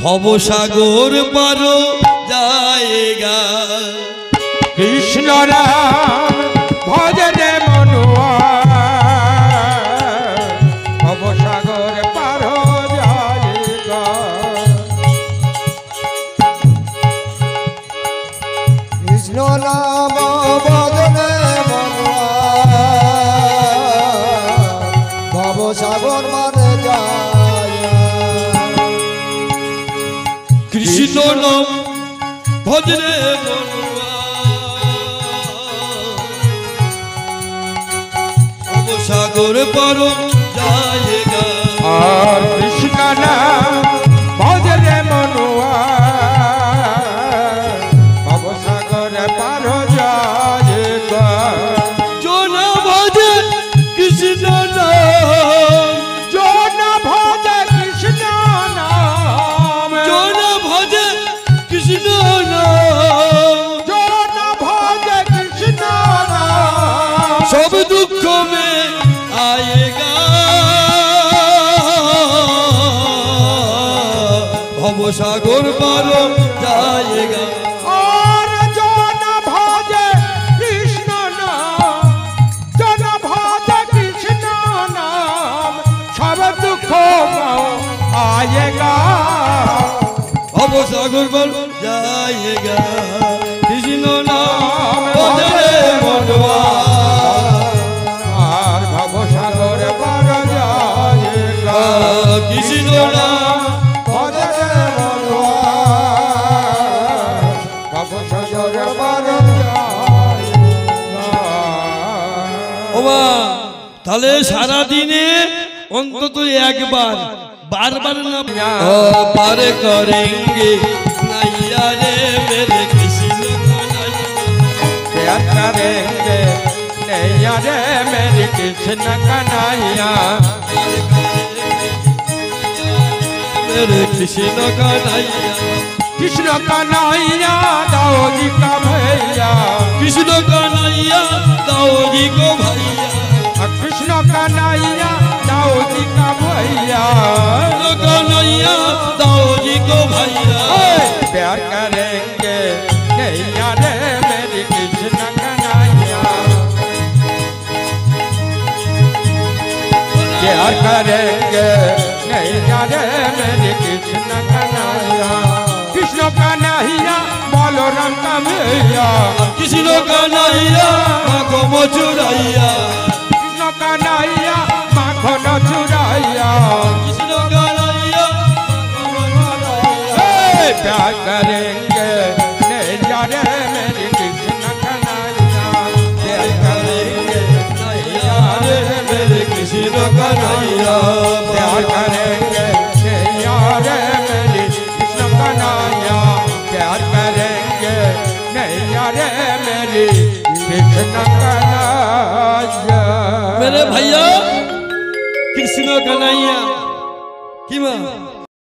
ভবসাগর পার জায়গা কৃষ্ণ রাম ভজ রে মনুয়া ভবসাগর পার জায়গা কৃষ্ণ নাম ভজ রে মনুয়া ভবসাগর পার জায়গা কৃষ্ণ নাম ভজরে মনুয়া ভবসাগর পার জায়গা আর কৃষ্ণ নাম ভজ রে মনুয়া ভবসাগর পার জায়গা জোনা ভজে কৃষ্ণ নাম জোনা ভজ কৃষ্ণ নাম জোনা ভজে কৃষ্ণ নাম জোনা ভজ কৃষ্ণ নাম सब दुख में आएगा भवसागर पार जाएगा और जन भज कृष्ण नाम जन भज कृष्ण नाम सब दुख आएगा भवसागर पार जाएगा कृष्ण नाम भजरे मनुआ और भवसागर पार जाएगा कृष्ण नाम भजरे मनुआ भवसागर पार जाएगा ওমা তাহলে সারা দিনে অন্তত একবার बार-बार ना पार करेंगे नैया रे मेरे कृष्ण प्यार करेंगे नैया रे मेरे कृष्ण कन्हैया मेरे कृष्ण कन्हैया कृष्ण कन्हैया दाऊ जी का भैया कृष्ण कन्हैया दाऊ जी को भैया कृष्ण कन्हैया दाऊ जी का भैया कन्हैया दाऊ जी को भैया प्यार करेंगे नैया रे मेरे कृष्ण कन्हैया प्यार करेंगे नैया रे मेरे कृष्ण कन्हैया कृष्ण कन्हैया बोलो राम का भैया कृष्ण कन्हैया माखो मचुरैया कृष्ण कन्हैया माखन चुराइया कृष्ण कन्हैया प्यार करेंगे नैया रे मेरे कृष्ण कन्हैया प्यार करेंगे नैया रे मेरे कृष्ण कन्हैया प्यार करेंगे नैया रे मेरे कृष्ण कन्हैया प्यार करेंगे नैया रे मेरे कृष्ण कन्हैया मेरे भैया कृष्ण कन्हैया कि मां